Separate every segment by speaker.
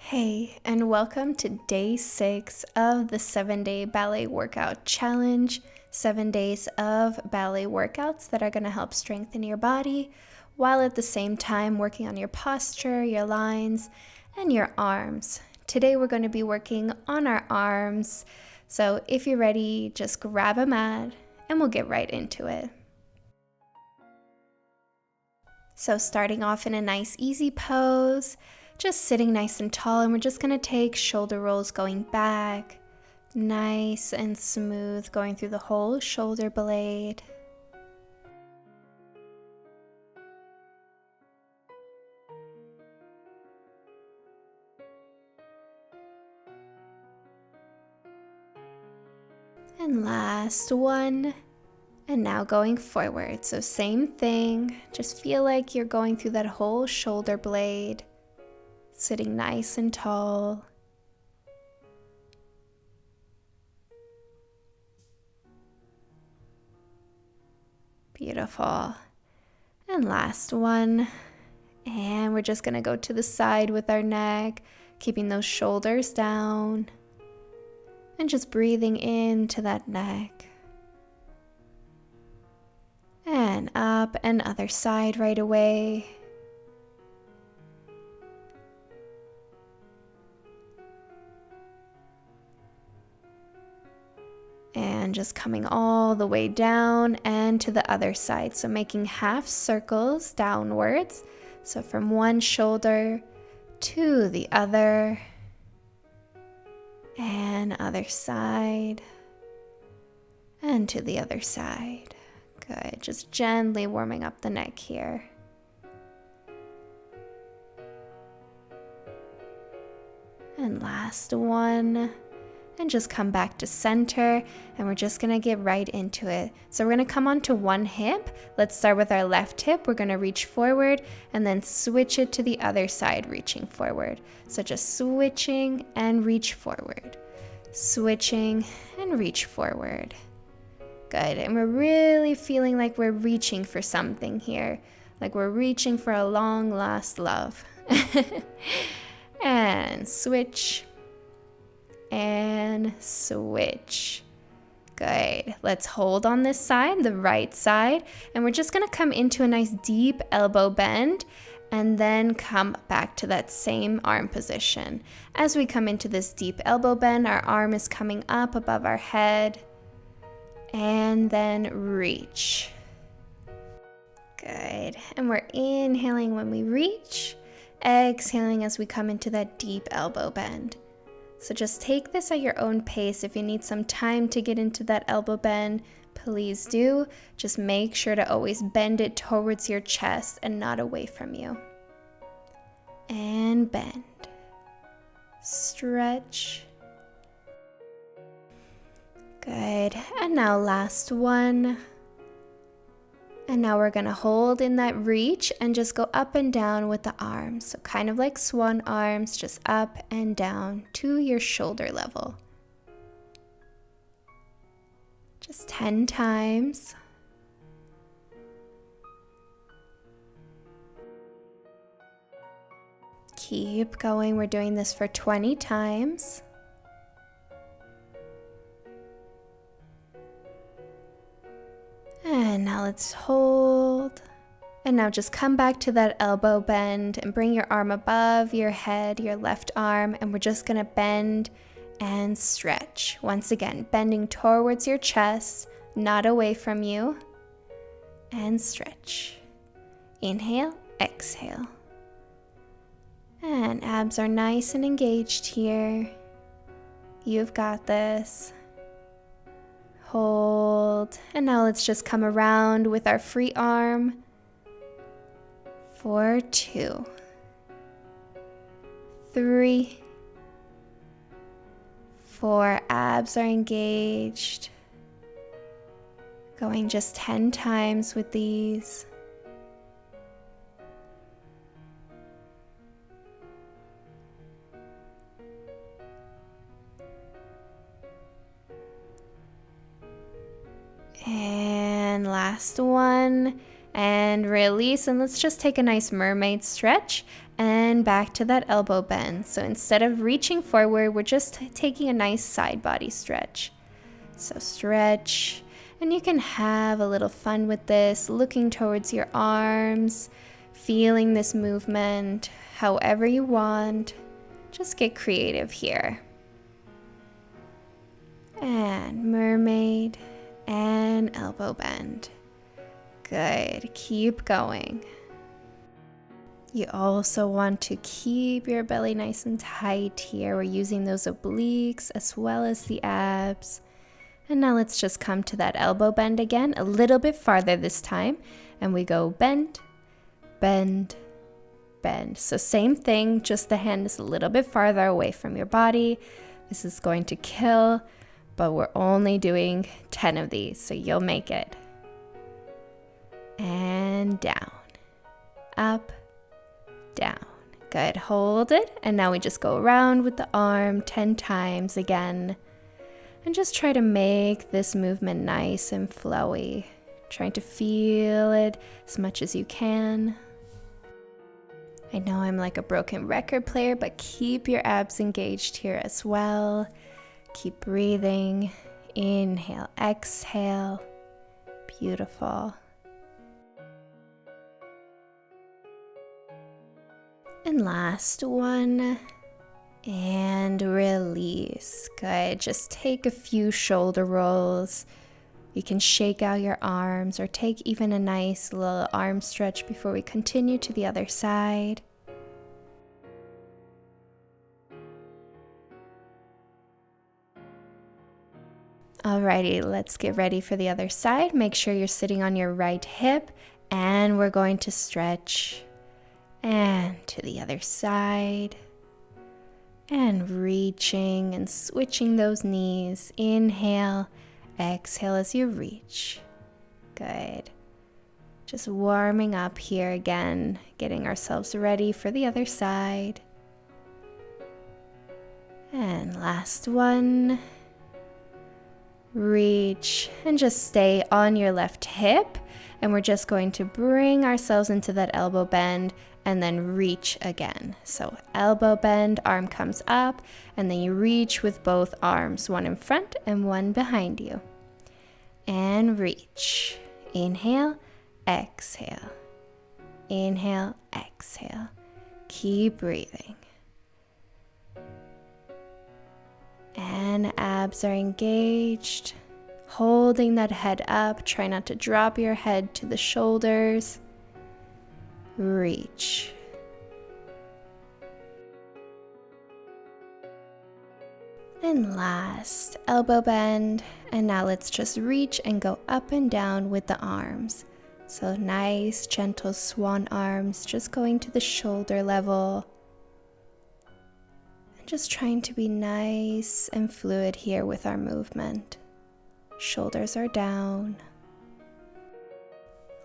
Speaker 1: Hey, and welcome to day 6 of the 7-day ballet workout challenge. 7 days of ballet workouts that are going to help strengthen your body while at the same time working on your posture, your lines, and your arms. Today we're going to be working on our arms. So if you're ready, just grab a mat and we'll get right into it. So starting off in a nice easy pose, just sitting nice and tall, and we're just going to take shoulder rolls going back, nice and smooth, going through the whole shoulder blade. And last one. And now going forward. So same thing, just feel like you're going through that whole shoulder blade. Sitting nice and tall. Beautiful. And last one. And we're just going to go to the side with our neck, keeping those shoulders down. And just breathing into that neck. And up and other side right away. And just coming all the way down and to the other side. So making half circles downwards. So from one shoulder to the other. And other side. And to the other side. Good. Just gently warming up the neck here. And last one. And just come back to center, and we're just gonna get right into it. So we're gonna come onto one hip. Let's start with our left hip. We're gonna reach forward and then switch it to the other side, reaching forward. So just switching and reach forward. Switching and reach forward. Good, and we're really feeling like we're reaching for something here. Like we're reaching for a long lost love. And switch. And switch. Good. Let's hold on this side, the right side, and we're just going to come into a nice deep elbow bend and then come back to that same arm position. As we come into this deep elbow bend, our arm is coming up above our head and then reach. Good. And we're inhaling when we reach, exhaling as we come into that deep elbow bend. So just take this at your own pace. If you need some time to get into that elbow bend, please do. Just make sure to always bend it towards your chest and not away from you. And bend. Stretch. Good. And now last one. And now we're going to hold in that reach and just go up and down with the arms. So kind of like swan arms, just up and down to your shoulder level. Just 10 times. Keep going. We're doing this for 20 times. And now let's hold. And now just come back to that elbow bend and bring your arm above your head, your left arm, and we're just going to bend and stretch. Once again, bending towards your chest, not away from you. And stretch. Inhale, exhale. And abs are nice and engaged here. You've got this. Hold. And now let's just come around with our free arm for 2, 3, 4. Abs are engaged. Going just 10 times with these. And last one. And release, and let's just take a nice mermaid stretch and back to that elbow bend. So instead of reaching forward, we're just taking a nice side body stretch. So stretch, and you can have a little fun with this, looking towards your arms, feeling this movement however you want. Just get creative here. And mermaid and elbow bend. Good, keep going. You also want to keep your belly nice and tight here. We're using those obliques as well as the abs. And now let's just come to that elbow bend again, a little bit farther this time. And we go bend, bend, bend. So same thing, just the hand is a little bit farther away from your body. This is going to kill, but we're only doing 10 of these, so you'll make it. And down, up, down. Good, hold it. And now we just go around with the arm 10 times again. And just try to make this movement nice and flowy. Trying to feel it as much as you can. I know I'm like a broken record player, but keep your abs engaged here as well. Keep breathing. Inhale, exhale. Beautiful. And last one, and release. Good, just take a few shoulder rolls. You can shake out your arms or take even a nice little arm stretch before we continue to the other side. Alrighty, let's get ready for the other side. Make sure you're sitting on your right hip, and we're going to stretch. And to the other side. And reaching and switching those knees. Inhale, exhale as you reach. Good. Just warming up here again, getting ourselves ready for the other side. And last one. Reach and just stay on your left hip. And we're just going to bring ourselves into that elbow bend and then reach again. So elbow bend, arm comes up, and then you reach with both arms, one in front and one behind you. And reach. Inhale, exhale. Inhale, exhale. Keep breathing. And abs are engaged. Holding that head up. Try not to drop your head to the shoulders. Reach. And last, elbow bend. And now let's just reach and go up and down with the arms. So nice, gentle swan arms, just going to the shoulder level. And just trying to be nice and fluid here with our movement. Shoulders are down.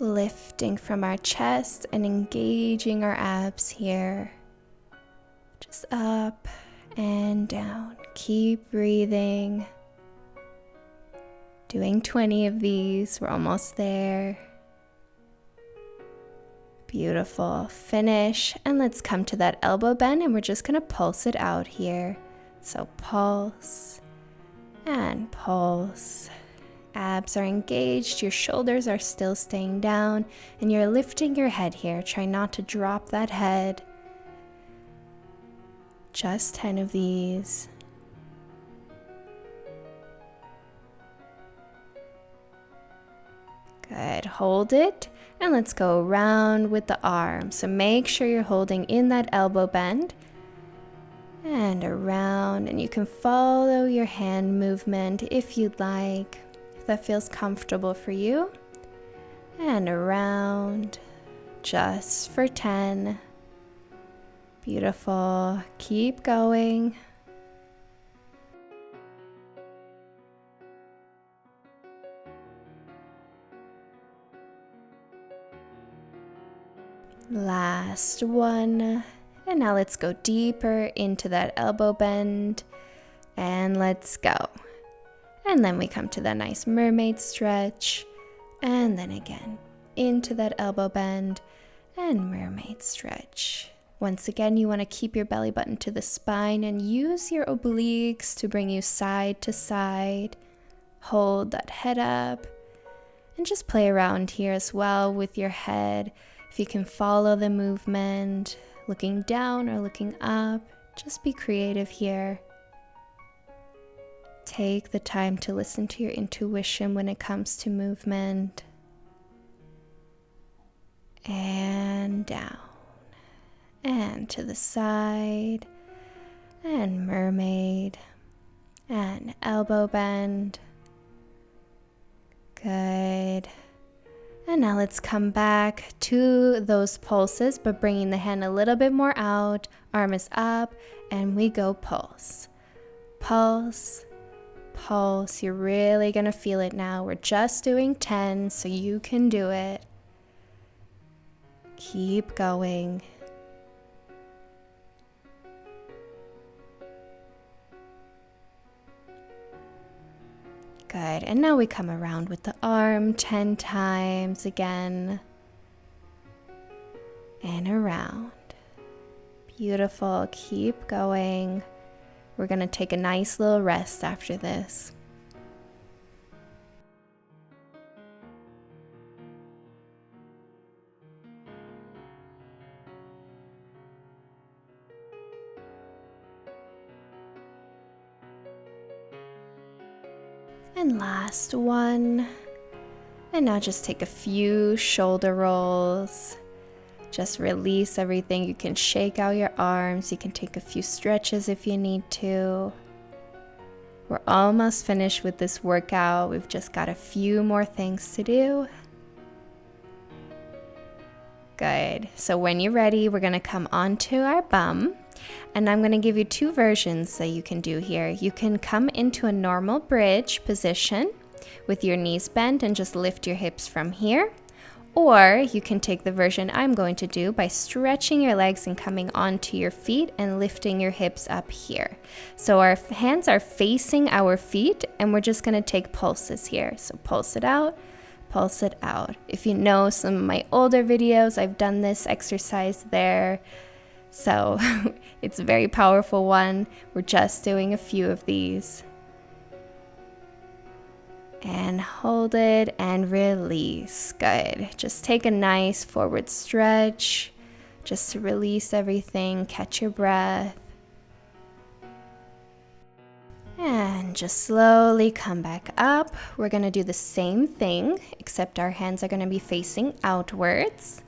Speaker 1: Lifting from our chest and engaging our abs here. Just up and down. Keep breathing. Doing 20 of these. We're almost there. Beautiful. Finish. And let's come to that elbow bend, and we're just going to pulse it out here. So pulse and pulse. Abs are engaged, your shoulders are still staying down, and you're lifting your head here. Try not to drop that head. Just 10 of these. Good, hold it, and let's go around with the arms. So make sure you're holding in that elbow bend. And around, and you can follow your hand movement if you'd like. That feels comfortable for you. And around, just for 10. Beautiful. Keep going. Last one. And now let's go deeper into that elbow bend. And let's go. And then we come to that nice mermaid stretch. And then again into that elbow bend and mermaid stretch. Once again, you want to keep your belly button to the spine and use your obliques to bring you side to side. Hold that head up and just play around here as well with your head. If you can follow the movement, looking down or looking up, just be creative here. Take the time to listen to your intuition when it comes to movement. And down. And to the side. And mermaid. And elbow bend. Good. And now let's come back to those pulses, but bringing the hand a little bit more out. Arm is up, and we go pulse. Pulse, pulse. You're really going to feel it now. We're just doing 10, so you can do it. Keep going. Good, and now we come around with the arm 10 times again. And around. Beautiful, keep going. We're gonna take a nice little rest after this. And last one. And now just take a few shoulder rolls. Just release everything. You can shake out your arms. You can take a few stretches if you need to. We're almost finished with this workout. We've just got a few more things to do. Good. So when you're ready, we're going to come onto our bum. And I'm going to give you two versions that you can do here. You can come into a normal bridge position with your knees bent and just lift your hips from here. Or you can take the version I'm going to do by stretching your legs and coming onto your feet and lifting your hips up here. So our hands are facing our feet and we're just going to take pulses here. So pulse it out, pulse it out. If you know some of my older videos, I've done this exercise there. So it's a very powerful one. We're just doing a few of these. And hold it and release. Good. Just take a nice forward stretch just to release everything. Catch your breath. And just slowly come back up. We're going to do the same thing, except our hands are going to be facing outwards,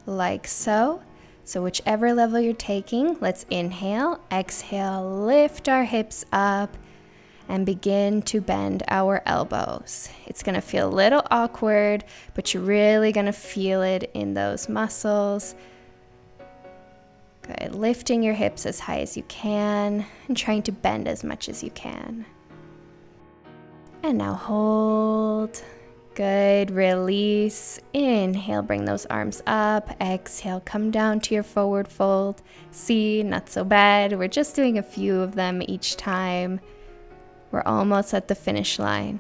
Speaker 1: like so. So whichever level you're taking, let's inhale, exhale, lift our hips up, and begin to bend our elbows. It's going to feel a little awkward, but you're really going to feel it in those muscles. Good. Lifting your hips as high as you can and trying to bend as much as you can. And now hold. Good. Release. Inhale, bring those arms up. Exhale, come down to your forward fold. See, not so bad. We're just doing a few of them each time. We're almost at the finish line.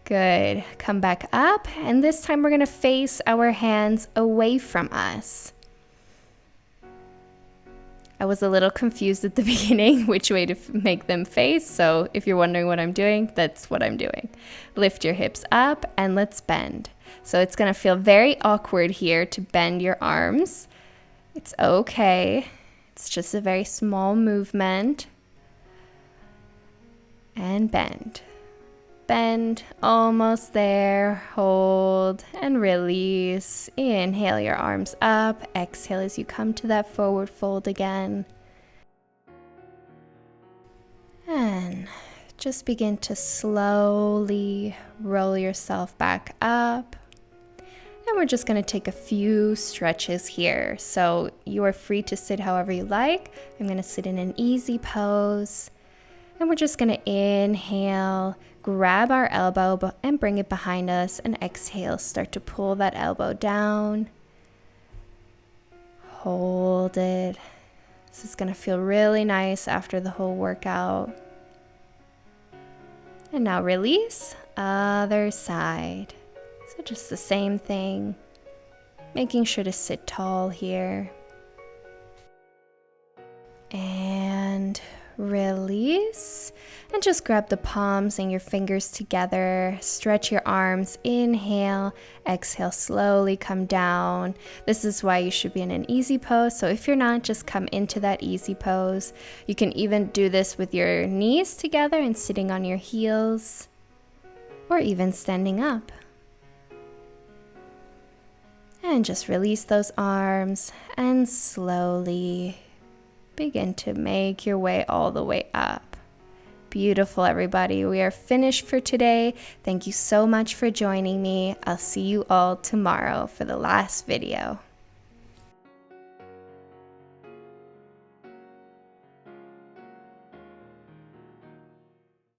Speaker 1: Good. Come back up, and this time we're going to face our hands away from us. I was a little confused at the beginning which way to make them face, so if you're wondering what I'm doing, that's what I'm doing. Lift your hips up and let's bend. So it's going to feel very awkward here to bend your arms. It's okay. It's just a very small movement. And bend. Bend, almost there. Hold and release. Inhale your arms up. Exhale as you come to that forward fold again. And just begin to slowly roll yourself back up. And we're just going to take a few stretches here. So you are free to sit however you like. I'm going to sit in an easy pose. And we're just going to inhale, grab our elbow and bring it behind us, and exhale, start to pull that elbow down. Hold it. This is going to feel really nice after the whole workout. And now release, other side. So just the same thing. making sure to sit tall here. And release. And just grab the palms and your fingers together. Stretch your arms. Inhale. Exhale, slowly come down. This is why you should be in an easy pose. So if you're not, just come into that easy pose. You can even do this with your knees together and sitting on your heels, or even standing up. And just release those arms and slowly begin to make your way all the way up. Beautiful, everybody. We are finished for today. Thank you so much for joining me. I'll see you all tomorrow for the last video.